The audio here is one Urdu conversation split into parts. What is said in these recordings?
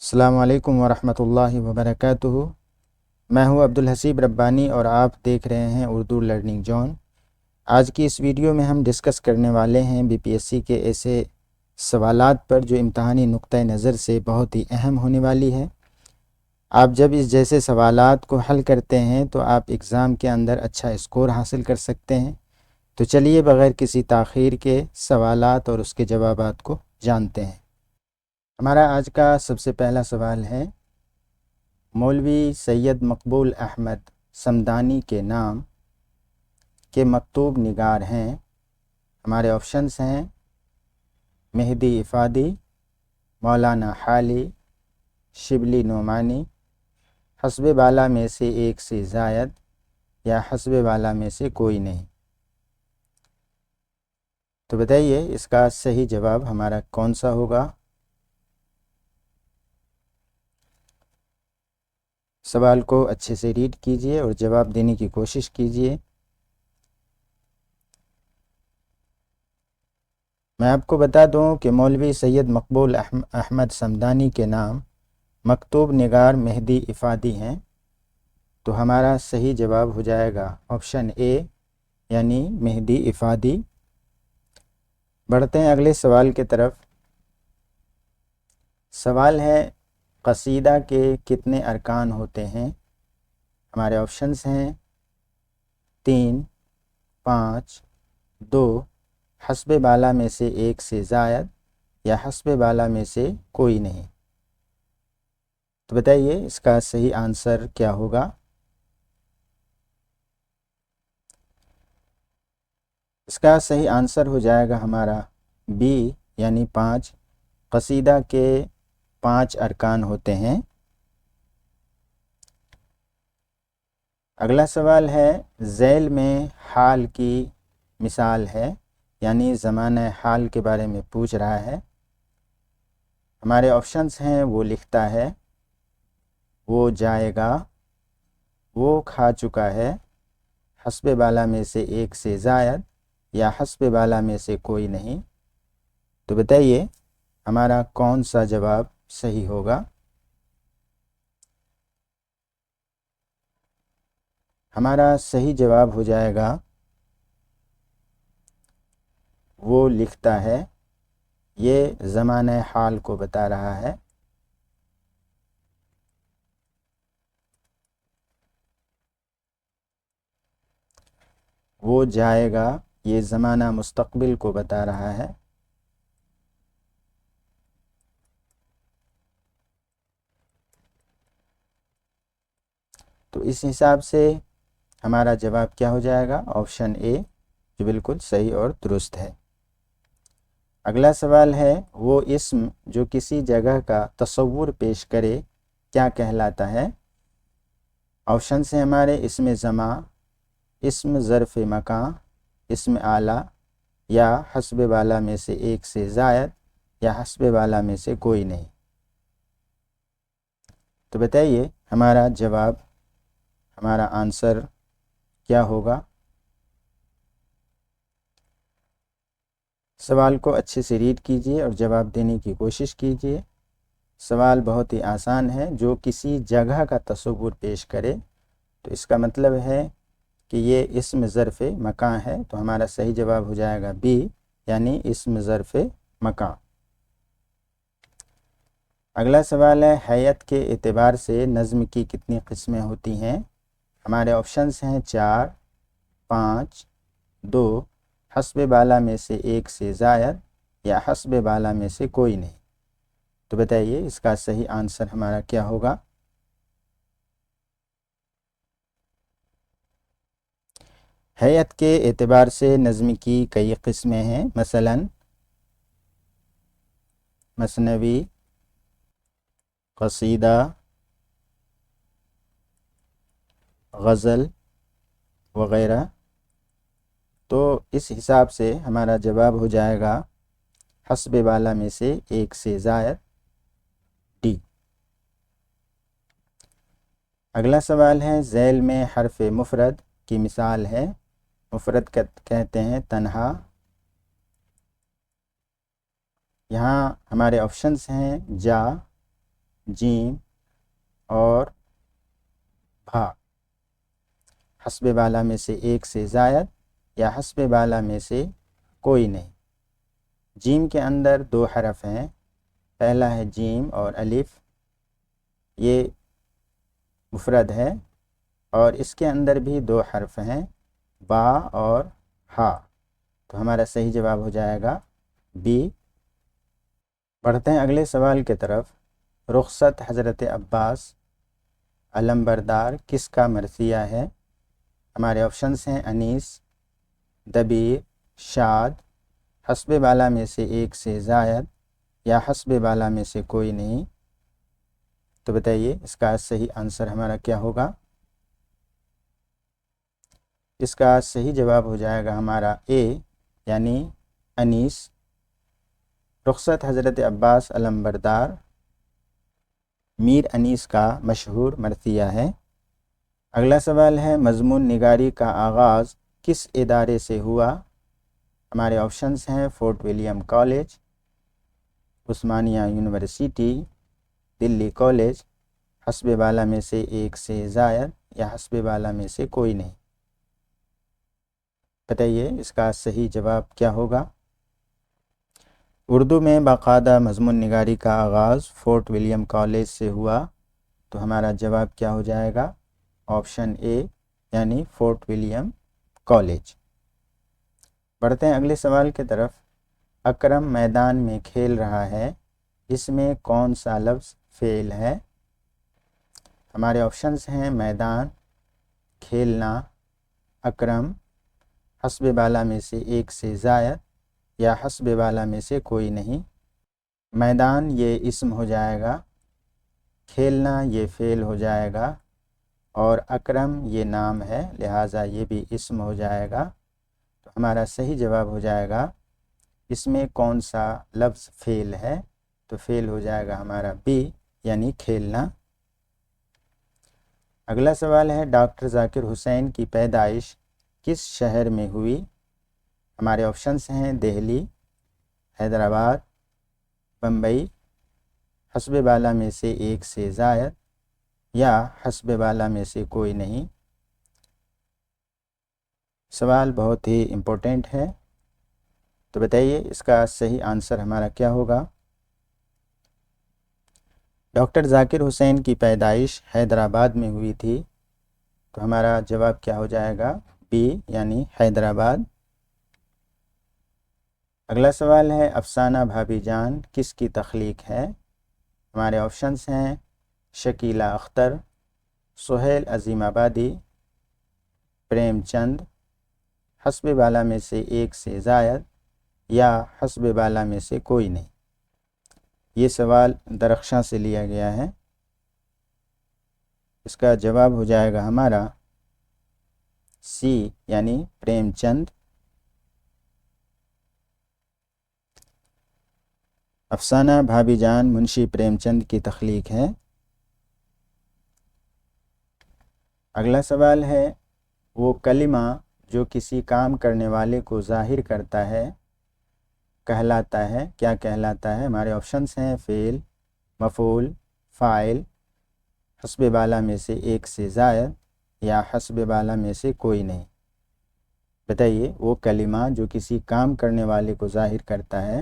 السلام علیکم ورحمۃ اللہ وبرکاتہ۔ میں ہوں عبدالحسیب ربانی اور آپ دیکھ رہے ہیں اردو لرننگ زون۔ آج کی اس ویڈیو میں ہم ڈسکس کرنے والے ہیں بی پی ایس سی کے ایسے سوالات پر جو امتحانی نقطۂ نظر سے بہت ہی اہم ہونے والی ہے۔ آپ جب اس جیسے سوالات کو حل کرتے ہیں تو آپ ایگزام کے اندر اچھا اسکور حاصل کر سکتے ہیں۔ تو چلیے بغیر کسی تاخیر کے سوالات اور اس کے جوابات کو جانتے ہیں۔ ہمارا آج کا سب سے پہلا سوال ہے، مولوی سید مقبول احمد صمدانی کے نام کے مکتوب نگار ہیں۔ ہمارے آپشنس ہیں مہدی افادی، مولانا حالی، شبلی نعمانی، حسب بالا میں سے ایک سے زائد یا حسب بالا میں سے کوئی نہیں۔ تو بتائیے اس کا صحیح جواب ہمارا کون سا ہوگا؟ سوال کو اچھے سے ریڈ کیجئے اور جواب دینے کی کوشش کیجئے۔ میں آپ کو بتا دوں کہ مولوی سید مقبول احمد صمدانی کے نام مکتوب نگار مہدی افادی ہیں۔ تو ہمارا صحیح جواب ہو جائے گا آپشن اے یعنی مہدی افادی۔ بڑھتے ہیں اگلے سوال کی طرف۔ سوال ہے، قصیدہ کے کتنے ارکان ہوتے ہیں؟ ہمارے آپشنس ہیں 3، 5، 2، حسب بالا میں سے ایک سے زائد یا حسب بالا میں سے کوئی نہیں۔ تو بتائیے اس کا صحیح آنسر کیا ہوگا؟ اس کا صحیح آنسر ہو جائے گا ہمارا بی یعنی 5۔ قصیدہ کے 5 ارکان ہوتے ہیں۔ اگلا سوال ہے، ذیل میں حال کی مثال ہے، یعنی زمانہ حال کے بارے میں پوچھ رہا ہے۔ ہمارے آپشنس ہیں، وہ لکھتا ہے، وہ جائے گا، وہ کھا چکا ہے، حسب بالا میں سے ایک سے زائد یا حسب بالا میں سے کوئی نہیں۔ تو بتائیے ہمارا کون سا جواب صحیح ہوگا؟ ہمارا صحیح جواب ہو جائے گا وہ لکھتا ہے۔ یہ زمانہ حال کو بتا رہا ہے۔ وہ جائے گا یہ زمانہ مستقبل کو بتا رہا ہے۔ تو اس حساب سے ہمارا جواب کیا ہو جائے گا؟ آپشن اے، جو بالکل صحیح اور درست ہے۔ اگلا سوال ہے، وہ اسم جو کسی جگہ کا تصور پیش کرے کیا کہلاتا ہے؟ آپشن سے ہمارے اسم زمان، اسم ظرف مکان، اسم آلہ یا حسب بالا میں سے ایک سے زائد یا حسب بالا میں سے کوئی نہیں۔ تو بتائیے ہمارا جواب، ہمارا آنسر کیا ہوگا؟ سوال کو اچھے سے ریڈ کیجئے اور جواب دینے کی کوشش کیجئے۔ سوال بہت ہی آسان ہے، جو کسی جگہ کا تصور پیش کرے، تو اس کا مطلب ہے کہ یہ اسم ظرف مکان ہے۔ تو ہمارا صحیح جواب ہو جائے گا بی یعنی اسم ظرف مکان۔ اگلا سوال ہے، ہیئت کے اعتبار سے نظم کی کتنی قسمیں ہوتی ہیں؟ ہمارے آپشنس ہیں 4، 5، 2، حسب بالا میں سے ایک سے زائد یا حسب بالا میں سے کوئی نہیں۔ تو بتائیے اس کا صحیح آنسر ہمارا کیا ہوگا؟ ہیئت کے اعتبار سے نظم کی کئی قسمیں ہیں، مثلا مثنوی، قصیدہ، غزل وغیرہ۔ تو اس حساب سے ہمارا جواب ہو جائے گا حسب بالا میں سے ایک سے زائد، ڈی۔ اگلا سوال ہے، ذیل میں حرف مفرد کی مثال ہے۔ مفرد کہتے ہیں تنہا۔ یہاں ہمارے آپشنس ہیں جا، جیم اور بھا حسب بالا میں سے ایک سے زائد یا حسب بالا میں سے کوئی نہیں۔ جیم کے اندر دو حرف ہیں، پہلا ہے جیم اور الف، یہ مفرد ہے، اور اس کے اندر بھی دو حرف ہیں، با اور ہا، تو ہمارا صحیح جواب ہو جائے گا بی۔ بڑھتے ہیں اگلے سوال کی طرف۔ رخصت حضرت عباس علمبردار کس کا مرثیہ ہے؟ ہمارے آپشنس ہیں انیس، دبیر، شاد، حسب بالا میں سے ایک سے زائد یا حسب بالا میں سے کوئی نہیں۔ تو بتائیے اس کا صحیح آنسر ہمارا کیا ہوگا؟ اس کا صحیح جواب ہو جائے گا ہمارا اے یعنی انیس۔ رخصت حضرت عباس علمبردار میر انیس کا مشہور مرثیہ ہے۔ اگلا سوال ہے مضمون نگاری کا آغاز کس ادارے سے ہوا؟ ہمارے آپشنس ہیں فورٹ ولیم کالج، عثمانیہ یونیورسٹی، دلی کالج، حسب بالا میں سے ایک سے زائد یا حسب بالا میں سے کوئی نہیں۔ بتائیے اس کا صحیح جواب کیا ہوگا؟ اردو میں باقاعدہ مضمون نگاری کا آغاز فورٹ ولیم کالج سے ہوا، تو ہمارا جواب کیا ہو جائے گا؟ آپشن اے یعنی فورٹ ولیم کالج۔ بڑھتے ہیں اگلے سوال کی طرف۔ اکرم میدان میں کھیل رہا ہے، اس میں کون سا لفظ فعل ہے؟ ہمارے آپشنس ہیں میدان، کھیلنا، اکرم، حسب بالا میں سے ایک سے زائد یا حسب بالا میں سے کوئی نہیں۔ میدان یہ اسم ہو جائے گا، کھیلنا یہ فعل ہو جائے گا، اور اکرم یہ نام ہے لہٰذا یہ بھی اسم ہو جائے گا۔ تو ہمارا صحیح جواب ہو جائے گا اس میں کون سا لفظ فعل ہے؟ تو فعل ہو جائے گا ہمارا بی یعنی کھیلنا۔ اگلا سوال ہے ڈاکٹر ذاکر حسین کی پیدائش کس شہر میں ہوئی؟ ہمارے آپشنس ہیں دہلی، حیدرآباد، بمبئی، حسب بالا میں سے ایک سے زائد یا حسب بالا میں سے کوئی نہیں۔ سوال بہت ہی امپورٹنٹ ہے، تو بتائیے اس کا صحیح آنسر ہمارا کیا ہوگا؟ ڈاکٹر ذاکر حسین کی پیدائش حیدرآباد میں ہوئی تھی، تو ہمارا جواب کیا ہو جائے گا؟ بی یعنی حیدرآباد۔ اگلا سوال ہے افسانہ بھابھی جان کس کی تخلیق ہے؟ ہمارے آپشنس ہیں شکیلہ اختر، سہیل عظیم آبادی، پریم چند، حسب بالا میں سے ایک سے زائد یا حسب بالا میں سے کوئی نہیں۔ یہ سوال درخشاں سے لیا گیا ہے، اس کا جواب ہو جائے گا ہمارا سی یعنی پریم چند۔ افسانہ بھابھی جان منشی پریم چند کی تخلیق ہے۔ اگلا سوال ہے وہ کلمہ جو کسی کام کرنے والے کو ظاہر کرتا ہے کہلاتا ہے، کیا کہلاتا ہے؟ ہمارے آپشنس ہیں فعل، مفعول، فاعل، حسب بالا میں سے ایک سے زائد یا حسب بالا میں سے کوئی نہیں۔ بتائیے وہ کلمہ جو کسی کام کرنے والے کو ظاہر کرتا ہے۔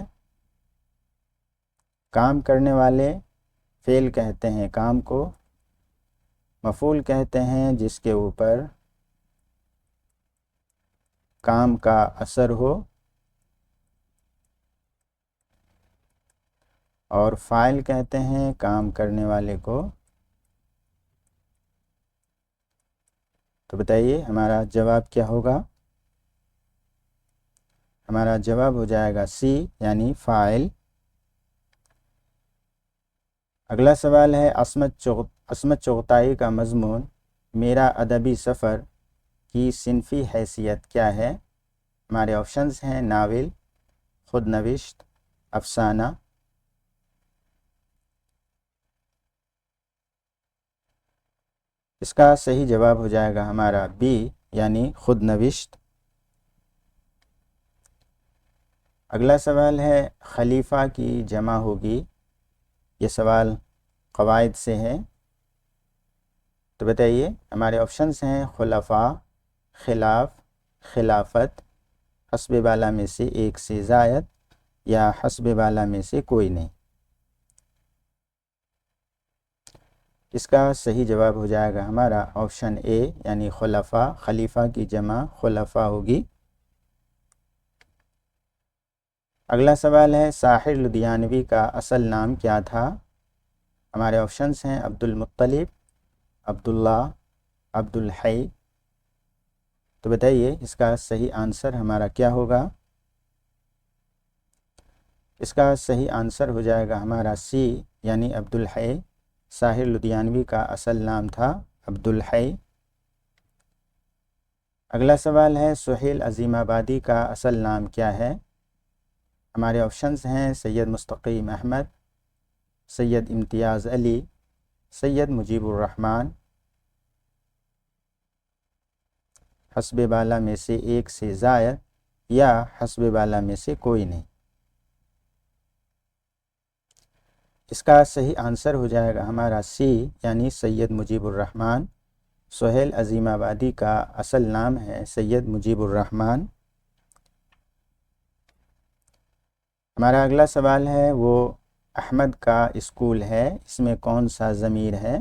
کام کرنے والے فعل کہتے ہیں کام کو، مفعول کہتے ہیں جس کے اوپر کام کا اثر ہو، اور فاعل کہتے ہیں کام کرنے والے کو۔ تو بتائیے ہمارا جواب کیا ہوگا؟ ہمارا جواب ہو جائے گا سی یعنی فاعل۔ اگلا سوال ہے عصمت چغتائی کا مضمون میرا ادبی سفر کی صنفی حیثیت کیا ہے؟ ہمارے آپشنز ہیں ناول، خود نوشت، افسانہ۔ اس کا صحیح جواب ہو جائے گا ہمارا بی یعنی خود نوشت۔ اگلا سوال ہے خلیفہ کی جمع ہوگی، یہ سوال قواعد سے ہے، تو بتائیے ہمارے آپشنس ہیں خلفاء، خلاف، خلافت، حسب بالا میں سے ایک سے زائد یا حسب بالا میں سے کوئی نہیں۔ اس کا صحیح جواب ہو جائے گا ہمارا آپشن اے یعنی خلفاء، خلیفہ کی جمع خلفاء ہوگی۔ اگلا سوال ہے ساحر لدھیانوی کا اصل نام کیا تھا؟ ہمارے آپشنس ہیں عبد المطلب، عبداللہ، عبد الحی۔ تو بتائیے اس کا صحیح آنسر ہمارا کیا ہوگا؟ اس کا صحیح آنسر ہو جائے گا ہمارا سی یعنی عبد الحی۔ ساحر لدھیانوی کا اصل نام تھا عبد الحی۔ اگلا سوال ہے سہیل عظیم آبادی کا اصل نام کیا ہے؟ ہمارے آپشنز ہیں سید مستقیم احمد، سید امتیاز علی، سید مجیب الرحمن، حسب بالا میں سے ایک سے زائد یا حسب بالا میں سے کوئی نہیں۔ اس کا صحیح آنسر ہو جائے گا ہمارا سی یعنی سید مجیب الرحمن۔ سہیل عظیم آبادی کا اصل نام ہے سید مجیب الرحمن۔ ہمارا اگلا سوال ہے وہ احمد کا اسکول ہے، اس میں کون سا ضمیر ہے؟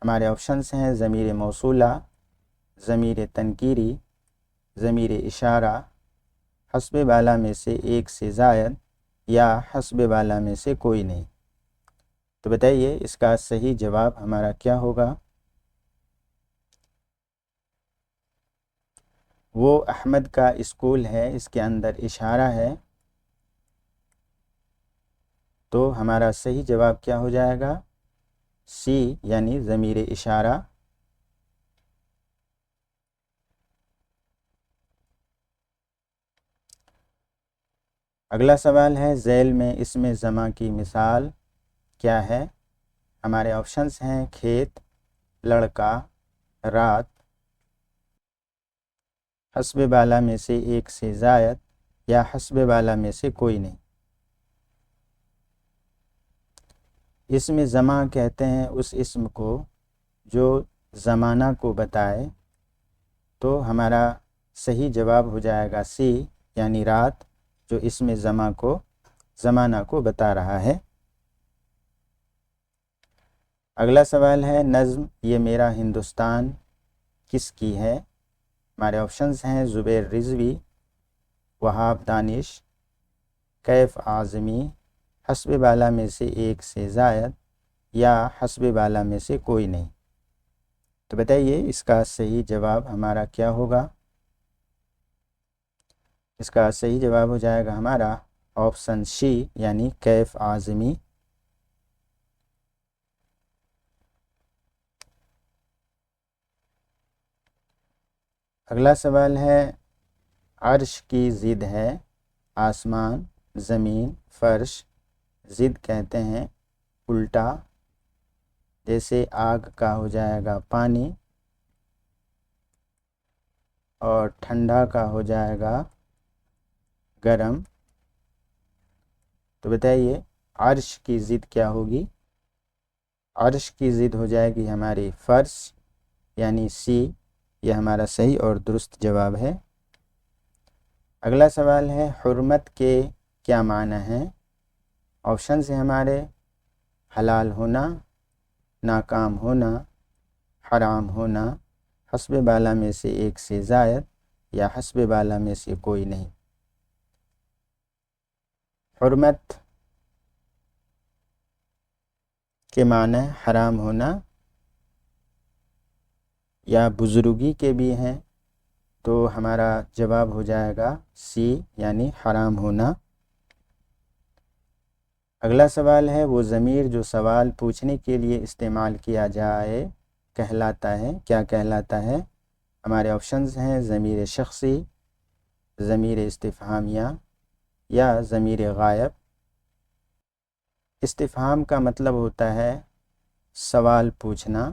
ہمارے آپشنس ہیں ضمیر موصولہ، ضمیر تنکیری، ضمیر اشارہ، حسب بالا میں سے ایک سے زائد یا حسب بالا میں سے کوئی نہیں۔ تو بتائیے اس کا صحیح جواب ہمارا کیا ہوگا؟ وہ احمد کا اسکول ہے، اس کے اندر اشارہ ہے، تو ہمارا صحیح جواب کیا ہو جائے گا؟ سی یعنی ضمیر اشارہ۔ اگلا سوال ہے ذیل میں اسم جمع کی مثال کیا ہے؟ ہمارے آپشنس ہیں کھیت، لڑکا، رات، حسب بالا میں سے ایک سے زائد یا حسب بالا میں سے کوئی نہیں۔ اسم جمع کہتے ہیں اس اسم کو جو زمانہ کو بتائے، تو ہمارا صحیح جواب ہو جائے گا سی یعنی رات، جو اسم جمع کو زمانہ کو بتا رہا ہے۔ اگلا سوال ہے نظم یہ میرا ہندوستان کس کی ہے؟ ہمارے آپشنز ہیں زبیر رضوی، وہاب دانش، کیف اعظمی، حسب بالا میں سے ایک سے زائد یا حسب بالا میں سے کوئی نہیں۔ تو بتائیے اس کا صحیح جواب ہمارا کیا ہوگا؟ اس کا صحیح جواب ہو جائے گا ہمارا آپشن سی یعنی کیف اعظمی۔ اگلا سوال ہے عرش کی ضد ہے آسمان، زمین، فرش۔ ضد کہتے ہیں الٹا، جیسے آگ کا ہو جائے گا پانی اور ٹھنڈا کا ہو جائے گا گرم۔ تو بتائیے عرش کی ضد کیا ہوگی؟ عرش کی ضد ہو جائے گی ہماری فرش یعنی سی، یہ ہمارا صحیح اور درست جواب ہے۔ اگلا سوال ہے حرمت کے کیا معنی ہیں؟ آپشنز ہیں ہمارے حلال ہونا، ناکام ہونا، حرام ہونا، حسب بالا میں سے ایک سے زائد یا حسب بالا میں سے کوئی نہیں۔ حرمت کے معنی حرام ہونا یا بزرگی کے بھی ہیں، تو ہمارا جواب ہو جائے گا سی یعنی حرام ہونا۔ اگلا سوال ہے وہ ضمیر جو سوال پوچھنے کے لیے استعمال کیا جائے کہلاتا ہے، کیا کہلاتا ہے؟ ہمارے آپشنز ہیں ضمیر شخصی، ضمیر استفہامیہ یا ضمیر غائب۔ استفہام کا مطلب ہوتا ہے سوال پوچھنا،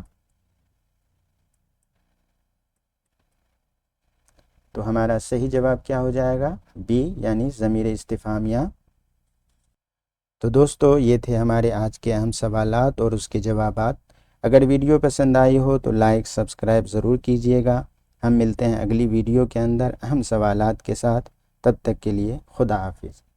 تو ہمارا صحیح جواب کیا ہو جائے گا؟ بی یعنی ضمیر استفہامیہ۔ تو دوستو یہ تھے ہمارے آج کے اہم سوالات اور اس کے جوابات۔ اگر ویڈیو پسند آئی ہو تو لائک سبسکرائب ضرور کیجیے گا۔ ہم ملتے ہیں اگلی ویڈیو کے اندر اہم سوالات کے ساتھ، تب تک کے لیے خدا حافظ۔